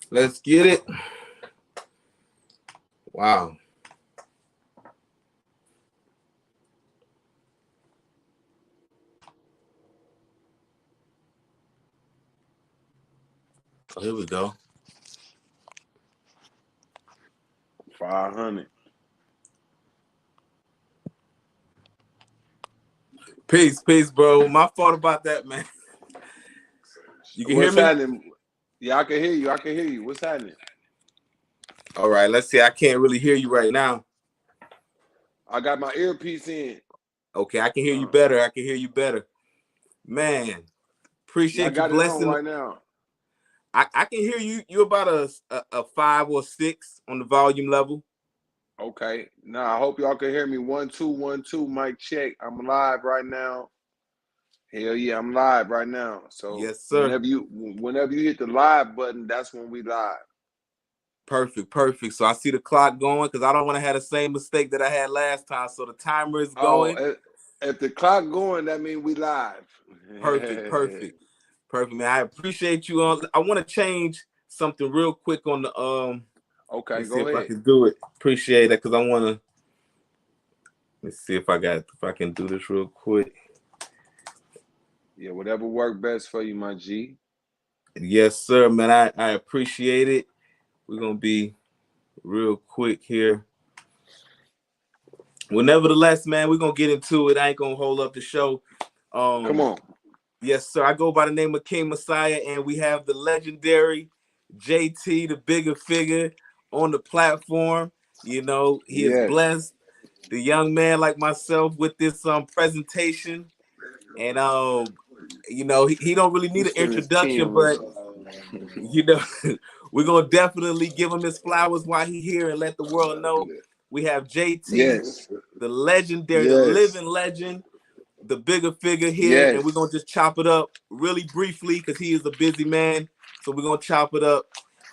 Let's get it. Wow. Oh, here we go. 500. Peace, bro. My fault about that, man. You can hear What's me? happening? Yeah, I can hear you. I can hear you. What's happening? All right, let's see. I can't really hear you right now. I got my earpiece in. Okay, I can hear you Uh, better. I can hear you better. Man, yeah, I appreciate you got it on blessing. right now. I can hear you. You're about a 5 or 6 on the volume level. Okay. Now I hope y'all can hear me. 1 2 1 2. Mic check. I'm live right now. Hell yeah, I'm live right now. So Yes, sir. whenever you hit the live button, that's when we live. Perfect. So I see the clock going because I don't want to have the same mistake that I had last time. So the timer is Oh, going. if the clock going, that means we live. Perfect, man. I appreciate you. I want to change something real quick on the Okay, Let's see go if I ahead. can do it. Appreciate it because I want to. Let's see if I can do this real quick. Yeah, whatever worked best for you, my G. Yes, sir, man. I appreciate it. We're gonna be real quick here. Well, nevertheless, man, we're gonna get into it. I ain't gonna hold up the show. Come Um, on. yes, sir. I go by the name of King Messiah, and we have the legendary JT, the Bigga Figga, on the platform. You know, he is Yes. blessed the young man like myself with this presentation, and you know, he don't really We need an spend this introduction, 10 with but you know, we're gonna definitely give him his flowers while he here and let the world know we have JT, Yes. the legendary, the Yes. living legend, the Bigga Figga here, and we're Yes. gonna just chop it up really briefly because he is a busy man. So we're gonna chop it up.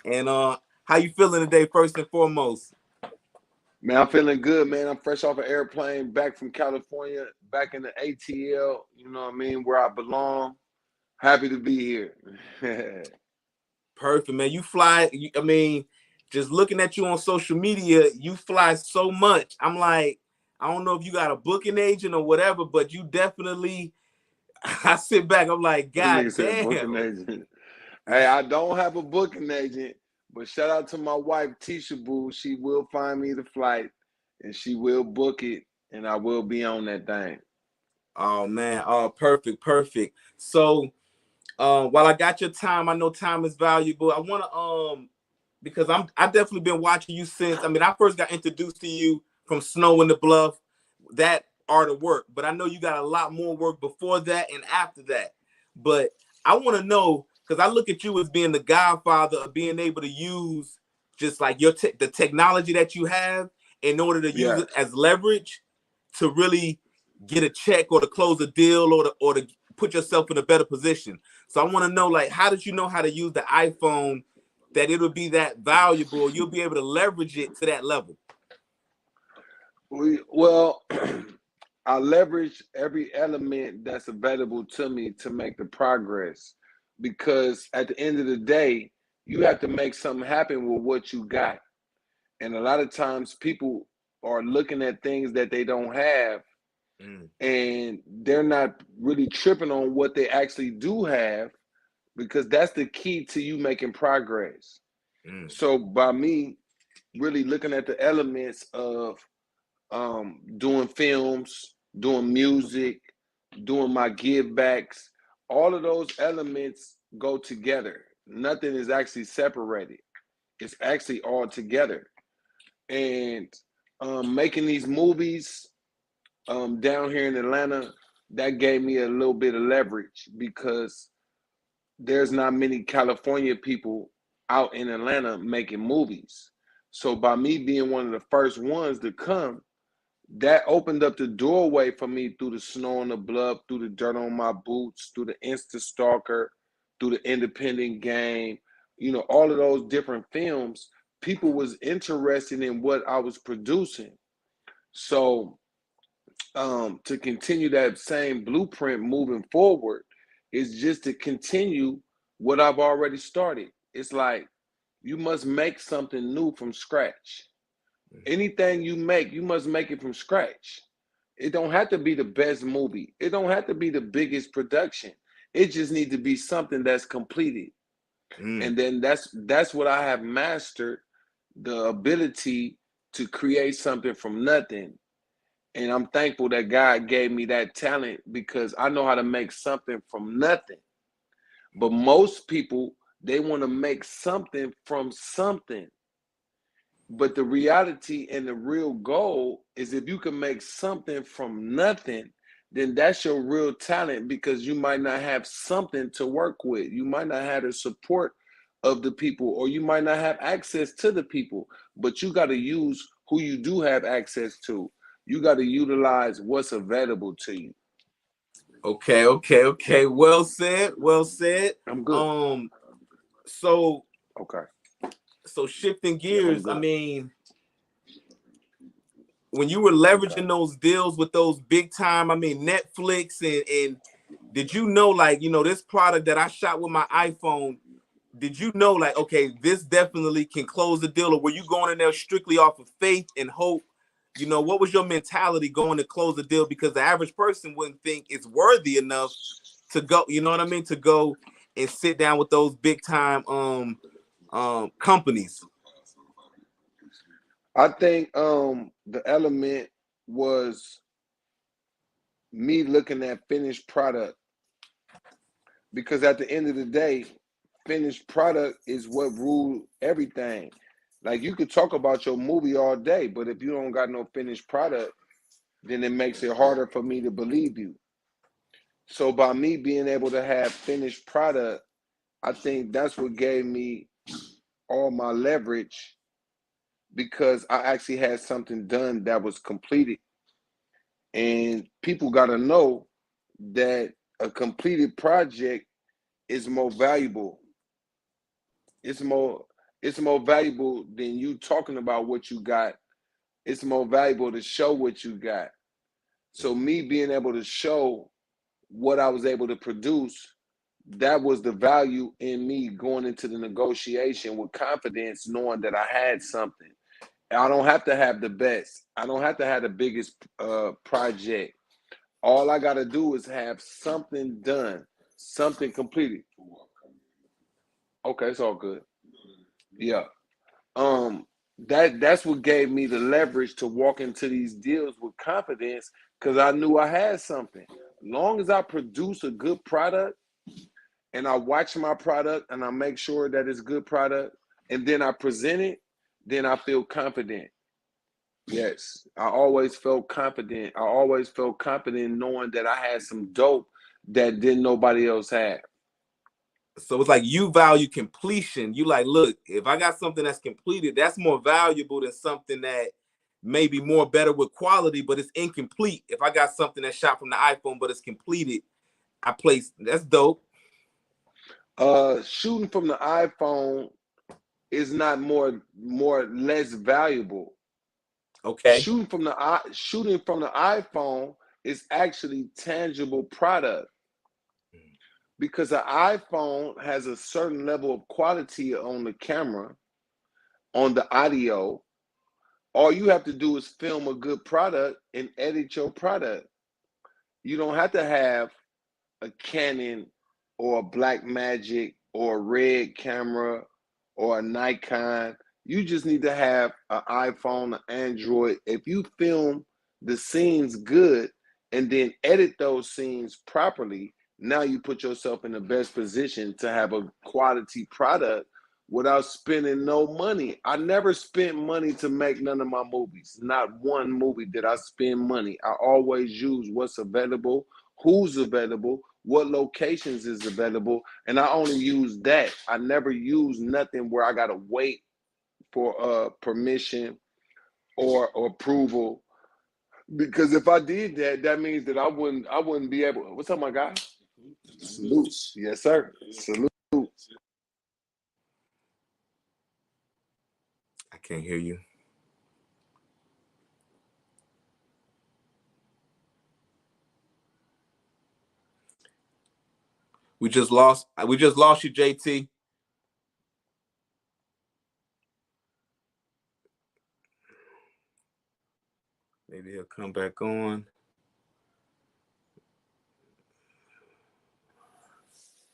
And how you feeling today, first and foremost? Man, I'm feeling good, man. I'm fresh off an airplane back from California, back in the ATL, you know what I mean, where I belong. Happy to be here. Perfect, man. You fly. I mean, just looking at you on social media, you fly so much. I'm like, I don't know if you got a booking agent or whatever, but you definitely. I sit back. I'm like, That nigga God said damn. booking agent. Hey, I don't have a booking agent, but shout out to my wife, Tisha Boo. She will find me the flight and she will book it, and I will be on that thing. Oh man. Oh, perfect. So, while I got your time, I know time is valuable. I want to because I definitely been watching you since. I mean, I first got introduced to you from Snow in the Bluff, that art of work. But I know you got a lot more work before that and after that. But I want to know because I look at you as being the godfather of being able to use just like the technology that you have in order to use Yes. it as leverage to really get a check or to close a deal or to put yourself in a better position. So I want to know, like, how did you know how to use the iPhone that it'll be that valuable? You'll be able to leverage it to that level. Well, I leverage every element that's available to me to make the progress because at the end of the day, you have to make something happen with what you got. And a lot of times people are looking at things that they don't have Mm, and they're not really tripping on what they actually do have because that's the key to you making progress. mm, So by me really looking at the elements of doing films, doing music, doing my give backs, all of those elements go together. Nothing is actually separated. It's actually all together. And making these movies down here in Atlanta, that gave me a little bit of leverage because there's not many California people out in Atlanta making movies. So by me being one of the first ones to come, that opened up the doorway for me through the Snow on the Bluff, through the Dirt on My Boots, through the Insta Stalker, through the Independent Game, all of those different films. People was interested in what I was producing. So to continue that same blueprint moving forward is just to continue what I've already started. It's like You must make something new from scratch. Anything you make, you must make it from scratch. It don't have to be the best movie. It don't have to be the biggest production. It just needs to be something that's completed. And then that's what I have mastered, the ability to create something from nothing. And I'm thankful that God gave me that talent because I know how to make something from nothing. But most people, they want to make something from something. But the reality and the real goal is if you can make something from nothing, then that's your real talent because you might not have something to work with. You might not have the support of the people, or you might not have access to the people, but you got to use who you do have access to. You got to utilize what's available to you. Okay. Well said. Well said. I'm good. So Okay. shifting Yeah, I'm gears, I good. mean, when you were Okay. leveraging those deals with those big time, I mean, Netflix and did you know, like, this product that I shot with my iPhone, did you know, like, okay, this definitely can close the deal, or were you going in there strictly off of faith and hope? What was your mentality going to close the deal? Because the average person wouldn't think it's worthy enough to go, you know what I mean, to go and sit down with those big time companies. I think the element was me looking at finished product because at the end of the day, finished product is what ruled everything. Like you could talk about your movie all day, but if you don't got no finished product, then it makes it harder for me to believe you. So by me being able to have finished product, I think that's what gave me all my leverage because I actually had something done that was completed. And people got to know that a completed project is more valuable. It's more it's more valuable than you talking about what you got. It's more valuable to show what you got. So me being able to show what I was able to produce, that was the value in me going into the negotiation with confidence, knowing that I had something. I don't have to have the best. I don't have to have the biggest project. All I got to do is have something done, something completed. Okay, it's all good. Yeah. Um, that's what gave me the leverage to walk into these deals with confidence because I knew I had something. Long as I produce a good product and I watch my product and I make sure that it's good product and then I present it, then I feel confident. Yes, I always felt confident. I always felt confident knowing that I had some dope that didn't nobody else have. So it's like you value completion. You like, look, if I got something that's completed, that's more valuable than something that may be more better with quality, but it's incomplete. If I got something that's shot from the iPhone, but it's completed, I place that's dope. Shooting from the iPhone is not more less valuable. Okay. Shooting from the iPhone is actually tangible product because an iPhone has a certain level of quality on the camera, on the audio. All you have to do is film a good product and edit your product. You don't have to have a Canon or a Black Magic or a Red camera or a Nikon. You just need to have an iPhone, an Android. If you film the scenes good and then edit those scenes properly, now you put yourself in the best position to have a quality product without spending no money. I never spent money to make none of my movies. Not one movie did I spend money. I always use what's available, who's available, what locations is available, and I only use that. I never use nothing where I gotta wait for permission or approval. Because if I did that, that means that I wouldn't be able. What's up, my guy? Salute. Yes, sir. Salute. I can't hear you. We just lost you, JT. Maybe he'll come back on.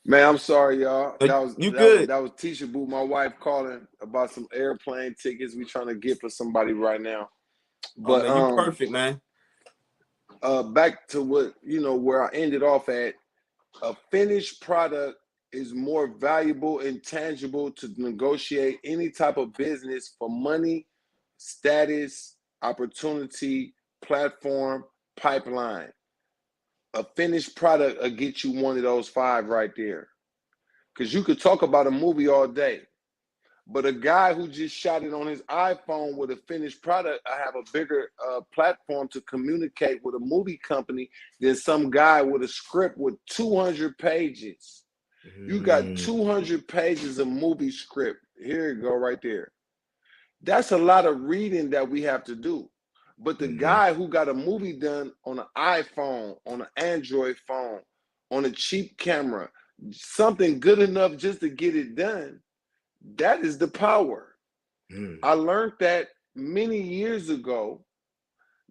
Man, I'm sorry, y'all. No, you good? That was Tisha Boo, my wife, calling about some airplane tickets we trying to get for somebody right now. Oh But man, you perfect, man. back to what where I ended off at. A finished product is more valuable and tangible to negotiate any type of business for money, status, opportunity, platform, pipeline. A finished product will get you one of those five right there. Because you could talk about a movie all day, but a guy who just shot it on his iPhone with a finished product, I have a bigger platform to communicate with a movie company than some guy with a script with 200 pages. You got 200 pages of movie script. Here you go, right there. That's a lot of reading that we have to do. But the guy who got a movie done on an iPhone, on an Android phone, on a cheap camera, something good enough just to get it done, that is the power. I learned that many years ago,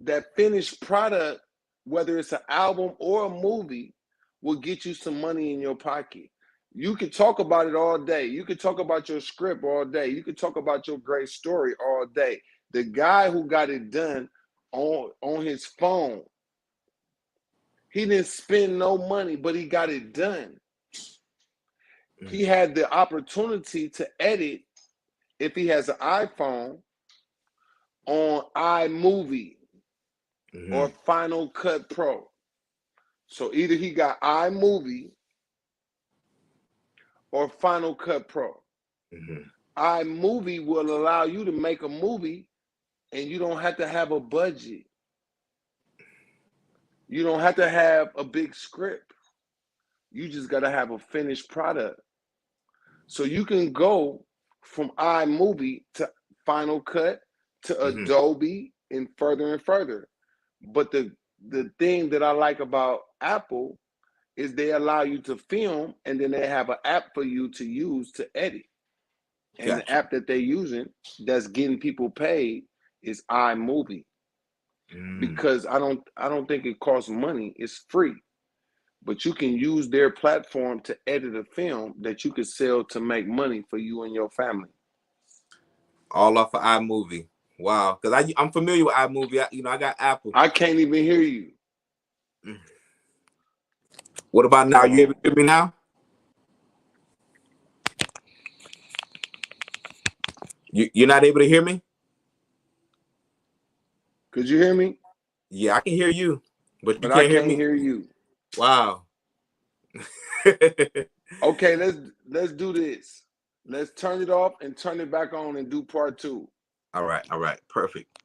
that finished product, whether it's an album or a movie, will get you some money in your pocket. You can talk about it all day. You can talk about your script all day. You can talk about your great story all day. The guy who got it done on his phone, he didn't spend no money, but he got it done. He had the opportunity to edit, if he has an iPhone, on iMovie or Final Cut Pro. So either he got iMovie or Final Cut Pro. iMovie will allow you to make a movie and you don't have to have a budget. You don't have to have a big script. You just got to have a finished product. So you can go from iMovie to Final Cut to Adobe and further. But the thing that I like about Apple is they allow you to film and then they have an app for you to use to edit. And the app that they're using that's getting people paid is iMovie. Because I don't think it costs money. It's free. But you can use their platform to edit a film that you could sell to make money for you and your family. All off of iMovie. Wow. Because I'm familiar with iMovie. I got Apple. I can't even hear you. What about now? You able to hear me now? You're not able to hear me? Could you hear me? Yeah, I can hear you, but you I can't hear can't me. hear you. Wow. Okay, let's do this. Let's turn it off and turn it back on and do part 2. All right. Perfect.